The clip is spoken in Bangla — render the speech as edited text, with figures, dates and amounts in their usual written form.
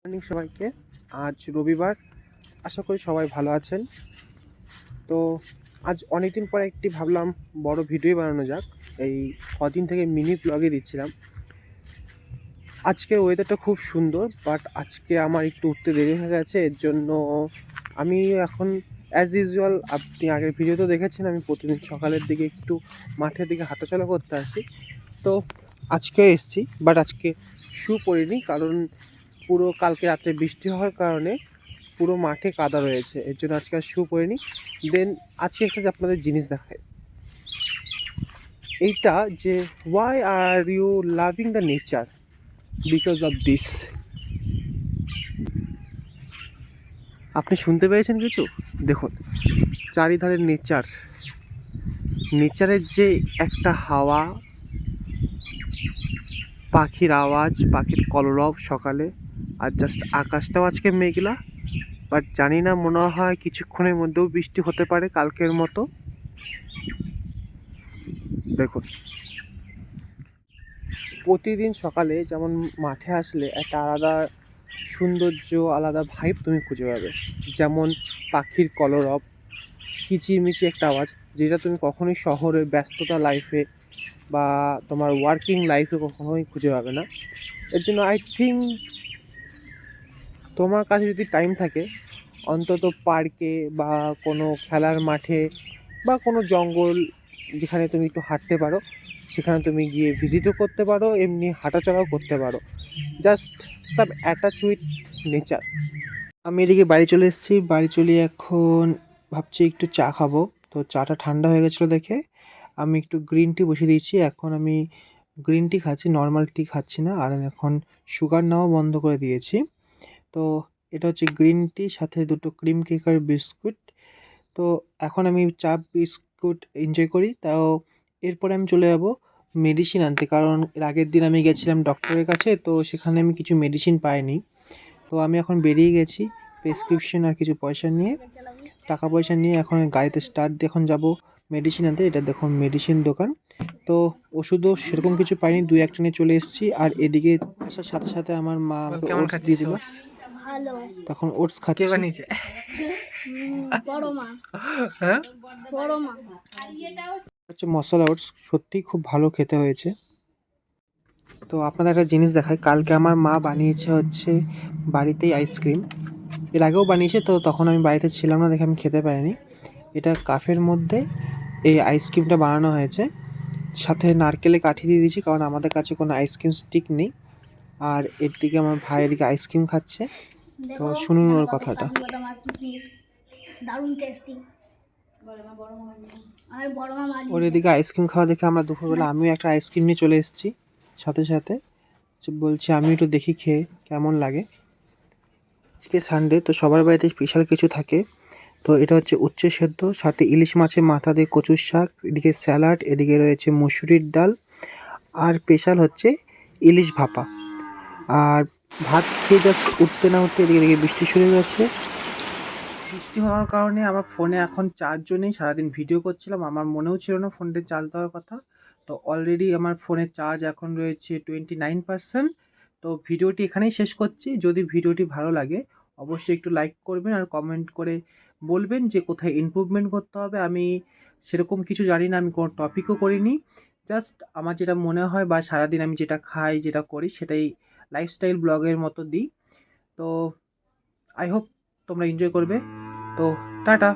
মর্নিং সবাইকে। আজ রবিবার, আশা করি সবাই ভালো আছেন। তো আজ অনেকদিন পরে একটি ভাবলাম বড় ভিডিও বানানো যাক। এই কদিন থেকে মিনি ব্লগে দিচ্ছিলাম। আজকের ওয়েদারটা খুব সুন্দর, বাট আজকে আমার একটু উঠতে দেরি হয়ে গেছে। এর জন্য আমি এখন অ্যাজ ইউজুয়াল, আপনি আগের ভিডিও তো দেখেছেন, আমি প্রতিদিন সকালের দিকে একটু মাঠের দিকে হাঁটাচলা করতে আসি। তো আজকে এসেছি, বাট আজকে শু পরিনি, কারণ পুরো কালকে রাত্রে বৃষ্টি হওয়ার কারণে পুরো মাঠে কাদা রয়েছে। এর জন্য আজকে আর শু পরিনি। দেন আজকে একটা যে আপনাদের জিনিস দেখায়, এইটা যে why are you loving the nature because of this. আপনি শুনতে পেয়েছেন কিছু? দেখুন, চারিধারে নেচার, নেচারের যে একটা হাওয়া, পাখির আওয়াজ, পাখির কলরব সকালে, আর জাস্ট আকাশটাও আজকে মেঘলা, বাট জানি না, মনে হয় কিছুক্ষণের মধ্যেও বৃষ্টি হতে পারে কালকের মতো। দেখুন, প্রতিদিন সকালে যেমন মাঠে আসলে একটা আলাদা সৌন্দর্য, আলাদা ভাইব তুমি খুঁজে পাবে। যেমন পাখির কলরব, কিচিরমিচি একটা আওয়াজ, যেটা তুমি কখনোই শহরের ব্যস্ততা লাইফে বা তোমার ওয়ার্কিং লাইফে কখনোই খুঁজে পাবে না। এর জন্য আই থিঙ্ক তোমার কাছে যদি টাইম থাকে, অন্তত পার্কে বা কোনো খেলার মাঠে বা কোনো জঙ্গল যেখানে তুমি একটু হাঁটতে পারো, সেখানে তুমি গিয়ে ভিজিটও করতে পারো, এমনি হাঁটাচলাও করতে পারো। জাস্ট সব অ্যাটাচ উইথ নেচার। আমি এদিকে বাড়ি চলে এসেছি। বাড়ি চলে এখন ভাবছি একটু চা খাবো। তো চাটা ঠান্ডা হয়ে গেছিলো দেখে আমি একটু গ্রিন টি বসিয়ে দিয়েছি। এখন আমি গ্রিন টি খাচ্ছি, নর্মাল টি খাচ্ছি না। আর আমি এখন সুগার নেওয়া বন্ধ করে দিয়েছি। তো এটা হচ্ছে গ্রিন টি, সাথে দুটো ক্রিম কেক আর বিস্কুট। তো এখন আমি চা বিস্কুট এনজয় করি। তাও এরপরে আমি চলে যাব মেডিসিন আনতে, কারণ এর আগের দিন আমি গেছিলাম ডক্টরের কাছে, তো সেখানে আমি কিছু মেডিসিন পাইনি। তো আমি এখন বেরিয়ে গেছি প্রেসক্রিপশন আর কিছু পয়সা নিয়ে, টাকা পয়সা নিয়ে। এখন গাড়িতে স্টার্ট দিয়ে এখন যাব মেডিসিন আনতে। এটা দেখুন মেডিসিন দোকান। তো ওষুধও সেরকম কিছু পাইনি, দুই একটা নিয়ে চলে এসেছি। আর এদিকে আসার সাথে সাথে আমার মা আমাকে ওটস দিয়ে দিল। তখন ওটস খাচ্ছি। কে বানিয়েছে? বড় মা। হ্যাঁ, বড় মা। হচ্ছে মশলা ওটস, সত্যিই খুব ভালো খেতে হয়েছে। তো আপনাদের একটা জিনিস দেখায়, কালকে আমার মা বানিয়েছে হচ্ছে বাড়িতেই আইসক্রিম। এর আগেও বানিয়েছে, তো তখন আমি বাড়িতে ছিলাম না দেখে আমি খেতে পাইনি। এটা কাফের মধ্যে এই আইসক্রিমটা বানানো হয়েছে, সাথে নারকেলে কাঠি দিয়ে দিয়েছি, কারণ আমাদের কাছে কোনো আইসক্রিম স্টিক নেই। আর এদিকে আমার ভাই এদিকে আইসক্রিম খাচ্ছে। তো শুনুন ওর কথাটা। দারুণ টেস্টি। ওর এদিকে আইসক্রিম খাওয়া দেখে আমরা দুপুরবেলা আমিও একটা আইসক্রিম নিয়ে চলে এসেছি সাথে সাথে। বলছি আমি একটু দেখি খেয়ে কেমন লাগে। আজকে সানডে, তো সবার বাড়িতে স্পেশাল কিছু থাকে। তো এটা হচ্ছে উচ্ছে সেদ্ধ, সাথে ইলিশ মাছের মাথা দিয়ে কচুর শাক, এদিকে স্যালাড, এদিকে রয়েছে মুসুরির ডাল, আর স্পেশাল হচ্ছে ইলিশ ভাপা। আর ভাত খেয়ে জাস্ট উঠতে না উঠতে এদিকে এদিকে বৃষ্টি শুরু হয়ে গেছে। বৃষ্টি হওয়ার কারণে আমার ফোনে এখন চার্জও নেই। সারাদিন ভিডিও করছিলাম, আমার মনেও ছিল না ফোনটা চার্জ দেওয়ার কথা। তো অলরেডি আমার ফোনের চার্জ এখন রয়েছে 29%। তো ভিডিওটি এখানেই শেষ করছি। যদি ভিডিওটি ভালো লাগে অবশ্যই একটু লাইক করবেন আর কমেন্ট করে বলবেন যে কোথায় ইমপ্রুভমেন্ট করতে হবে। আমি সেরকম কিছু জানি না, আমি কোনো টপিকও করিনি। জাস্ট আমার যেটা মনে হয় বা সারাদিন আমি যেটা খাই, যেটা করি, সেটাই লাইফস্টাইল ব্লগের মতো দিই। তো আই হোপ তোমরা এনজয় করবে। তো টাটা।